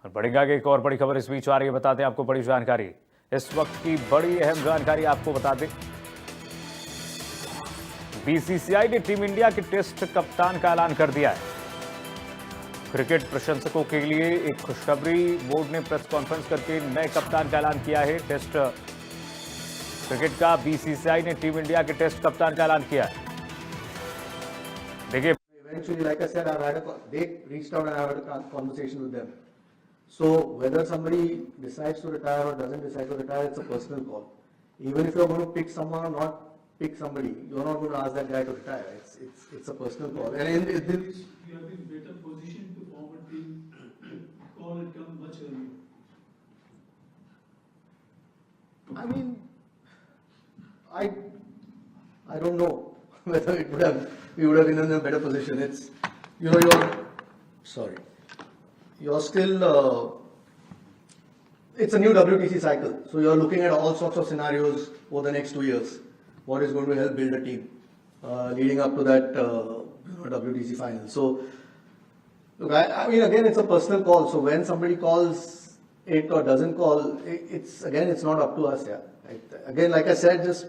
और बढ़ेगा कि एक और बड़ी खबर इस बीच आ रही है, बताते हैं आपको बड़ी जानकारी। इस वक्त की बड़ी अहम जानकारी आपको बता दें, बीसीसीआई ने टीम इंडिया के टेस्ट कप्तान का ऐलान कर दिया है। क्रिकेट प्रशंसकों के लिए एक खुशखबरी, बोर्ड ने प्रेस कॉन्फ्रेंस करके नए कप्तान का ऐलान किया है। टेस्ट क्रिकेट का बीसीसीआई ने टीम इंडिया के टेस्ट कप्तान का ऐलान किया है। देखिए, eventually, like I said, they reached out and I had a conversation with them. So whether somebody decides to retire or doesn't decide to retire, it's a personal call. Even if you're going to pick someone or not pick somebody, you're not going to ask that guy to retire. It's a personal call. And you have been better positioned to form a team to call it come much earlier. I mean, I don't know whether we would have been in a better position. It's, you know, you're still, it's a new WTC cycle. So you're looking at all sorts of scenarios over the next 2 years. What is going to help build a team leading up to that WTC final. So, look, I mean, again, it's a personal call. So when somebody calls it or doesn't call, it's not up to us. Yeah. Again, like I said, just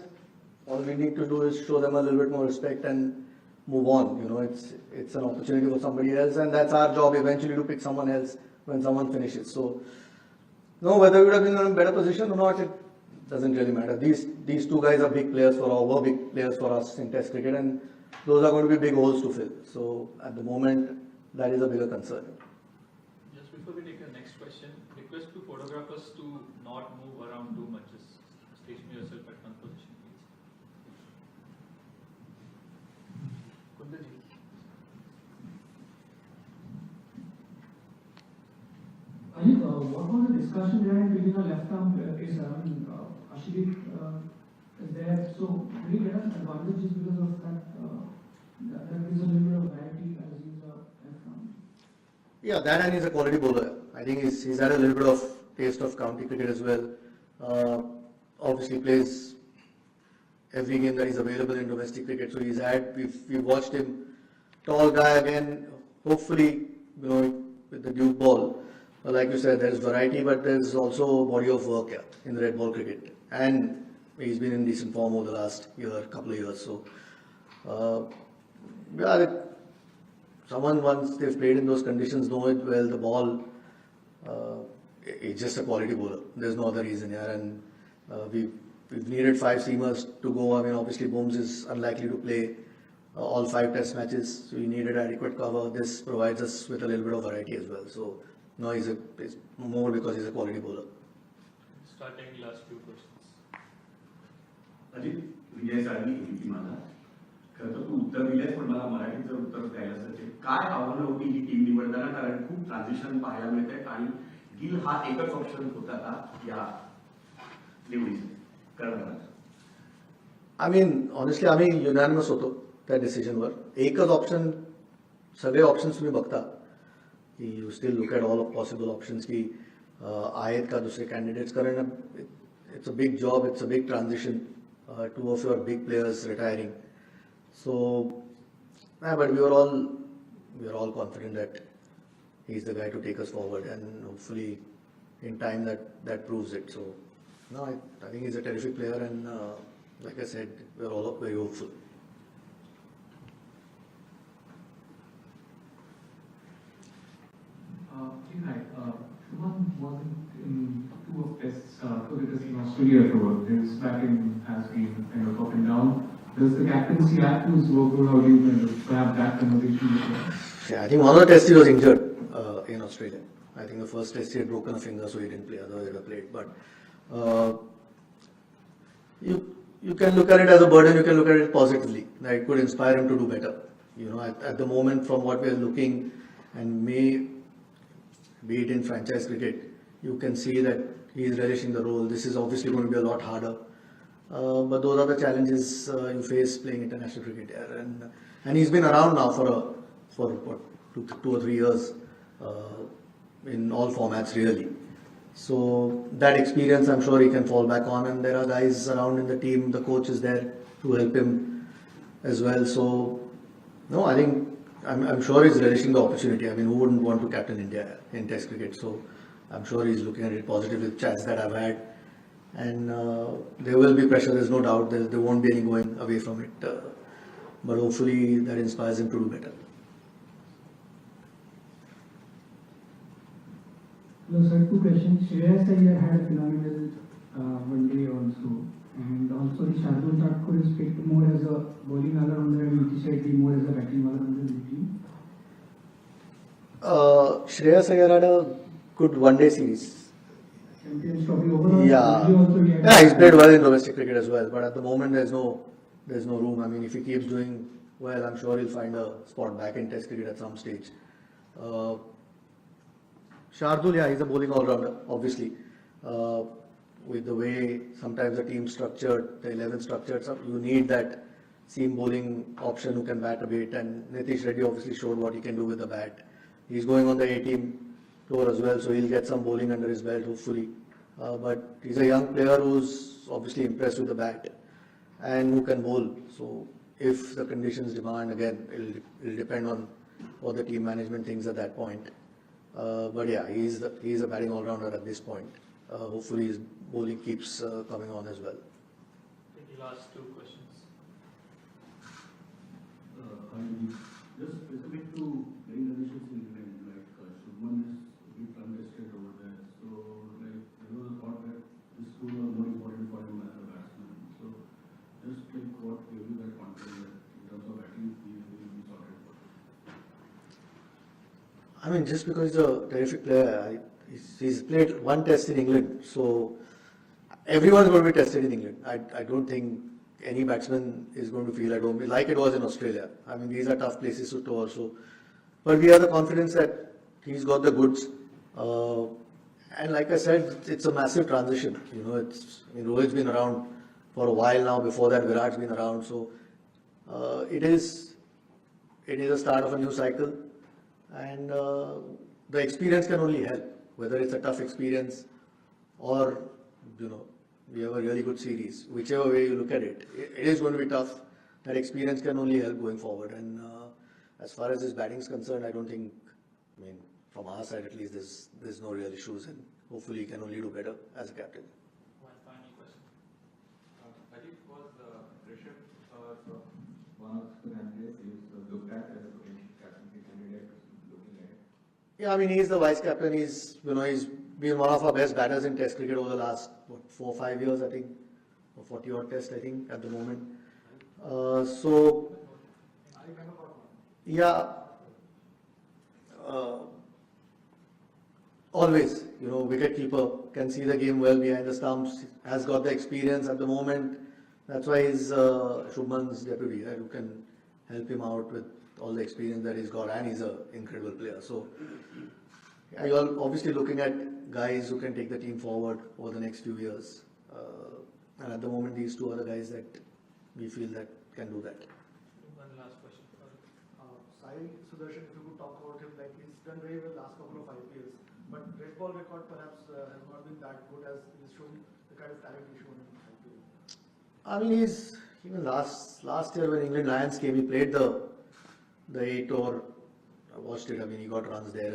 all we need to do is show them a little bit more respect and move on. You know, it's an opportunity for somebody else, and that's our job eventually to pick someone else when someone finishes. So, no, whether we would have been in a better position or not, it doesn't really matter. These two guys are big players were big players for us in Test cricket, and those are going to be big holes to fill. So, at the moment, that is a bigger concern. Just before we take the next question, request to photographers to not move around too much. Just station yourself at one position, please. Kundaji. What was the discussion behind picking a left-arm pacer? I mean, Ashik is there, so will he get an advantage just because of that? That gives a little bit of variety as he's a left-arm. Yeah, that and he's a quality bowler. I think he's had a little bit of taste of county cricket as well. Obviously plays every game that is available in domestic cricket. So we've watched him, tall guy again. Hopefully, you know, with the Duke ball. Like you said, there's variety, but there's also a body of work in the red ball cricket. And he's been in decent form over the last couple of years. So, someone once they've played in those conditions know it well. The ball, it's just a quality bowler. There's no other reason here. And we've needed 5 seamers to go. I mean, obviously, Booms is unlikely to play all 5 test matches. So we needed adequate cover. This provides us with a little bit of variety as well. So, no, it's more because he's a quality bowler. Starting last few questions. Ajit विजय साळवी होती मला खरं तर तू उत्तर the less पण मला मराठीचं उत्तर द्यायला असेल काय आव्हानं होती ही टीम निवडताना कारण खूप ट्रान्झिशन पाहायला मिळते आणि गिल हा एकच ऑप्शन होता का या निवडीसाठी कर्णधाराचा I mean, honestly, आम्ही युनॅनिमस होतो त्या डिसिजनवर. एकच ऑप्शन, सगळे ऑप्शन्स तुम्ही बघता की you still look at all of possible options की आहेत का दुसरे कॅन्डिडेट्स, कारण it's a big job, it's a big transition, 2 of your big players retiring. So, but we are all confident that he's the guy to take us forward, and hopefully in time that proves it. So, no, I think he's a terrific player, and like I said, we're all very hopeful. Hi, Shubham wasn't in 2 of tests, 2 of tests in Australia tour. His batting has been kind of up and down. Does the captaincy act to his workload? How do you kind of have that conversation with him? Yeah, I think one of the tests he was injured in Australia. I think the first test he had broken a finger, so he didn't play. Otherwise, he would have played. But you can look at it as a burden. You can look at it positively. That it could inspire him to do better. You know, at the moment, from what we are looking, and be it in franchise cricket, you can see that he is relishing the role. This is obviously going to be a lot harder. But those are the challenges you face playing international cricket here. And he's been around now for what, 2 or 3 years in all formats really. So that experience I'm sure he can fall back on, and there are guys around in the team, the coach is there to help him as well. So no, I think I'm sure he's relishing the opportunity. I mean, who wouldn't want to captain India in Test cricket? So I'm sure he's looking at it positively with chats that I've had. And there will be pressure, there's no doubt. There won't be any going away from it. But hopefully that inspires him to do better. Hello, sir. Two questions. Shreyas Iyer had a phenomenal one day also. And also the Shardul Thakur is picked more as a bowling all-rounder and Nitish Reddy more as a batting all-rounder in the team. Shreyas Iyer had a good one-day series. Champions Trophy overall. Yeah, he's played well in domestic cricket as well. But at the moment, there's no room. I mean, if he keeps doing well, I'm sure he'll find a spot back in Test cricket at some stage. Shardul, yeah, he's a bowling all-rounder, obviously. With the way sometimes the team's structured, the 11 structured, you need that seam bowling option who can bat a bit. And Nitish Reddy obviously showed what he can do with the bat. He's going on the A-team tour as well, so he'll get some bowling under his belt, hopefully. But he's a young player who's obviously impressed with the bat and who can bowl. So if the conditions demand, again, it'll depend on what the team management thinks at that point. But yeah, he's a batting all-rounder at this point. Hopefully his bowling keeps coming on as well. Take the last two questions. Just specific to playing conditions in England, like Shubman is a bit untested over there. So, like, there was a thought that this two was more important for him as a batsman. So, just like what gave you that confidence that in terms of batting, he will be sorted for? I mean, just because he's a terrific player, he's played one test in England, so everyone's going to be tested in England. I don't think any batsman is going to feel at home, like it was in Australia. I mean, these are tough places to tour, so. But we have the confidence that he's got the goods. And like I said, it's a massive transition. You know, Rohit's been around for a while now. Before that, Virat's been around. So it is a start of a new cycle. And the experience can only help, whether it's a tough experience or, we have a really good series. Whichever way you look at it, it is going to be tough. That experience can only help going forward. And as far as his batting is concerned, I don't think, from our side at least, there's no real issues, and hopefully he can only do better as a captain. One final question. Ajit, was Rishabh one of the candidates he was looked at as a potential captaincy candidate looking at it? Yeah, I mean, he's the vice captain. He's been one of our best batters in Test cricket over the last 4 or 5 years, I think, or 40 odd Tests, I think, at the moment. Yeah. Always, wicket keeper can see the game well behind the stumps, has got the experience at the moment. That's why he's Shubman's deputy, right, who can help him out with all the experience that he's got, and he's an incredible player. So, you're obviously looking at guys who can take the team forward over the next few years. And at the moment, these two are the guys that we feel that can do that. One last question. Sai Sudarshan, if you could talk about him, like he's done very well last couple of IPLs, but red ball record perhaps has not been that good as he's shown the kind of talent he's shown in IPL. I mean, even last year when England Lions came, he played the 8 over. I watched it. I mean, he got runs there.